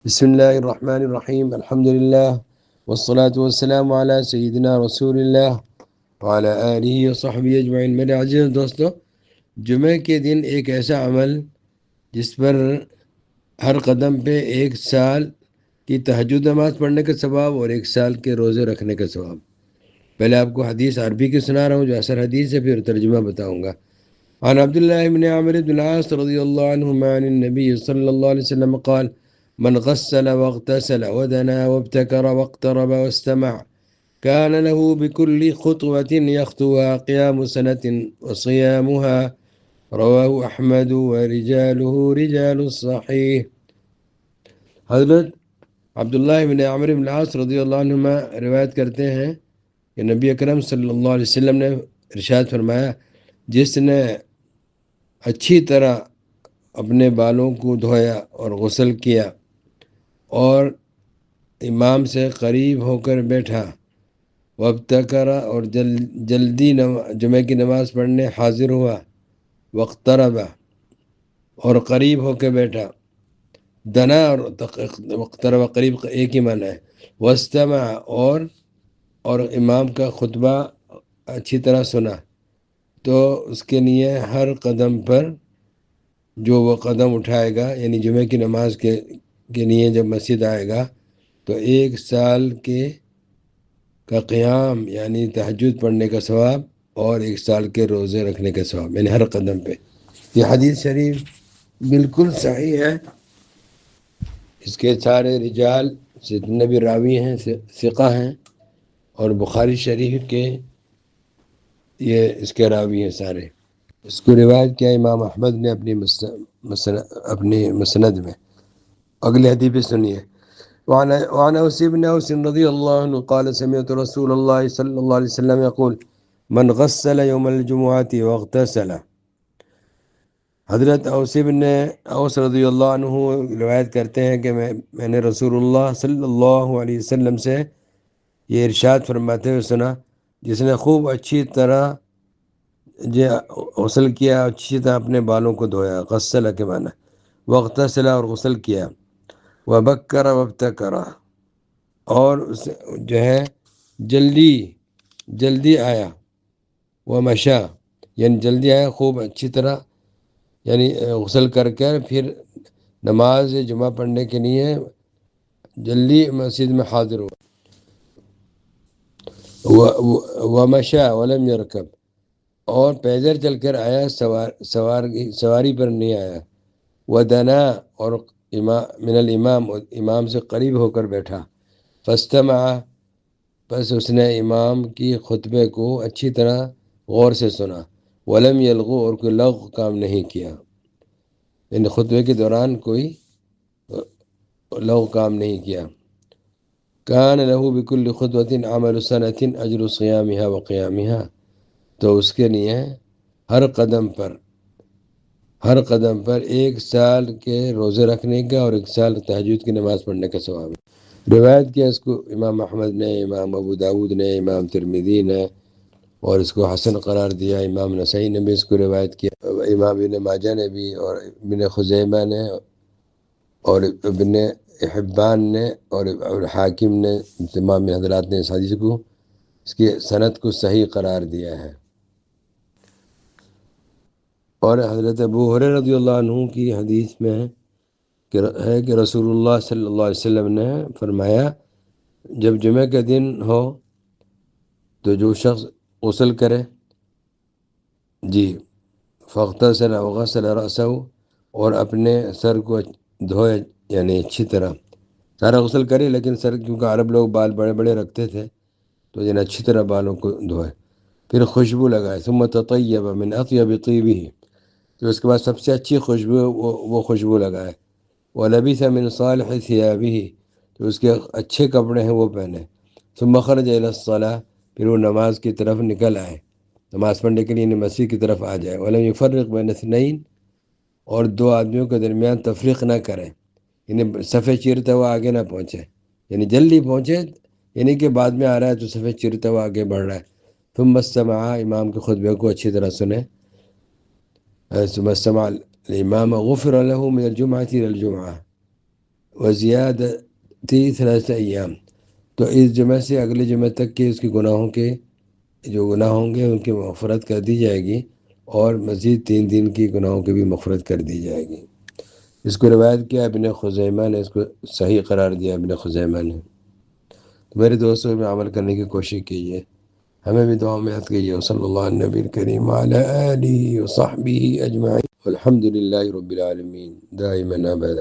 بسم الله الرحمن الرحیم الحمد للہ والصلاة والسلام علی سیدنا رسول اللہ وعلی آلہ وصحبہ اجمعین۔ میرے عزیز دوستو، جمعہ کے دن ایک ایسا عمل جس پر ہر قدم پہ 1 سال کی تہجد نماز پڑھنے کا ثواب اور 1 سال کے روزے رکھنے کا ثواب۔ پہلے آپ کو حدیث عربی کی سنا رہا ہوں جو اثر حدیث ہے، پھر ترجمہ بتاؤں گا۔ عن عبداللہ بن عمرو بن العاص رضی اللہ عنہما عن النبی صلی اللہ علیہ وسلم قال: من غسل واغتسل ودنا وابتكر واقترب واستمع كان له بكل خطوة يخطوها قيام سنة وصيامها، رواه احمد ورجاله رجال الصحیح۔ حضرت عبداللہ بن عمرو بن العاص رضی اللہ عنہما روایت کرتے ہیں کہ نبی اکرم صلی اللہ علیہ وسلم نے ارشاد فرمایا: جس نے اچھی طرح اپنے بالوں کو دھویا اور غسل کیا اور امام سے قریب ہو کر بیٹھا، وابتکرا اور جلدی جمعہ کی نماز پڑھنے حاضر ہوا، واقتربا اور قریب ہو کے بیٹھا، دنا اور واقتربا قریب ایک ہی معنی ہے، واستمع اور امام کا خطبہ اچھی طرح سنا، تو اس کے لیے ہر قدم پر جو وہ قدم اٹھائے گا، یعنی جمعہ کی نماز کے لیے جب مسجد آئے گا تو 1 سال کا قیام یعنی تہجد پڑھنے کا ثواب اور 1 سال کے روزے رکھنے کا ثواب، یعنی ہر قدم پہ۔ یہ حدیث شریف بالکل صحیح ہے، اس کے سارے رجال جتنے بھی راوی ہیں ثقہ ہیں، اور بخاری شریف کے یہ اس کے راوی ہیں سارے۔ اس کو روایت کیا امام احمد نے اپنی مسند میں۔ اگلی حدیث بھی سنیے۔ وعن اوس بن اوس رضی اللہ عنہ قال سمعت رسول اللہ صلی اللہ علیہ وسلم يقول: من غسل يوم الجمعة واغتسل۔ حضرت اوس رضی اللہ عنہ روایت کرتے ہیں کہ میں نے رسول اللہ صلی اللہ علیہ وسلم سے یہ ارشاد فرماتے ہوئے سنا: جس نے خوب اچھی طرح غسل کیا، اچھی طرح اپنے بالوں کو دھویا، غسل کے معنی، واغتسل اور غسل کیا، وبکر وابتکر اور جو ہے جلدی آیا، ومشا یعنی جلدی آیا، خوب اچھی طرح یعنی غسل کر پھر نماز جمعہ پڑھنے کے لیے جلدی مسجد میں حاضر ہوا، ومشا ولم یرکب اور پیدل چل کر آیا، سواری پر نہیں آیا، ودنا اور من الامام امام سے قریب ہو کر بیٹھا، فاستمع پس اس نے امام کی خطبے کو اچھی طرح غور سے سنا، ولم یلغو اور کوئی لغو کام نہیں کیا، یعنی خطبے کے دوران کوئی لغو کام نہیں کیا، کان لہ بکل خطوۃ عمل سنۃ اجر صیامها وقیامها، تو اس کے لیے ہر قدم پر 1 سال کے روزے رکھنے کا اور 1 سال تہجد کی نماز پڑھنے کا ثواب ہے۔ روایت کیا اس کو امام احمد نے، امام ابو داود نے، امام ترمذی نے، اور اس کو حسن قرار دیا، امام نسائی نے بھی اس کو روایت کیا، امام ابن ماجہ نے بھی، اور ابن خزیمہ نے، اور ابن حبان نے، اور حاکم نے، تمام حضرات نے اس حدیث کو، اس کی سند کو صحیح قرار دیا ہے۔ اور حضرت ابو ہریرہ رضی اللہ عنہ کی حدیث میں ہے کہ رسول اللہ صلی اللہ علیہ وسلم نے فرمایا: جب جمعہ کا دن ہو تو جو شخص غسل کرے، فاغتسل وغسل رأسہ اور اپنے سر کو دھوئے، یعنی اچھی طرح سارا غسل کرے، لیکن سر کیونکہ عرب لوگ بال بڑے بڑے رکھتے تھے تو یعنی اچھی طرح بالوں کو دھوئے، پھر خوشبو لگائے، ثم تطیب من اطیب طیبہ، تو اس کے بعد سب سے اچھی خوشبو وہ خوشبو لگائے، ولبث من صالح ثیابہ، تو اس کے اچھے کپڑے ہیں وہ پہنے، ثم خرج الی الصلاۃ، پھر وہ نماز کی طرف نکل آئے، نماز پڑھنے کے لیے مسجد کی طرف آ جائے، ولم یفرق بین اثنین، اور 2 آدمیوں کے درمیان تفریق نہ کرے، یعنی صفے چیرتا ہوا آگے نہ پہنچے، یعنی جلدی پہنچے، یعنی کہ بعد میں آ رہا ہے تو صفے چیرتا ہوا آگے بڑھ رہا ہے، ثم استمع، امام کے خطبے کو اچھی طرح سنے، ثم استمع الامام غفر له من الجمعة الى الجمعة، وزیادتی ثلاثہ ایام، تو اس جمعہ سے اگلے جمعہ تک کے اس کے گناہوں کے جو گناہ ہوں گے ان کی مغفرت کر دی جائے گی، اور مزید 3 دن کی گناہوں کی بھی مغفرت کر دی جائے گی۔ اس کو روایت کیا ابن خزیمہ نے، اس کو صحیح قرار دیا ابن خزیمہ نے۔ تو میرے دوستوں میں عمل کرنے کی کوشش کیجیے، ہمیں بھی دعاؤں میں یاد کیجیے۔ صلی اللہ علیہ نبی کریم وعلی آلہ وصحبہ اجمعین، الحمد للہ رب العالمین دائما ابدا۔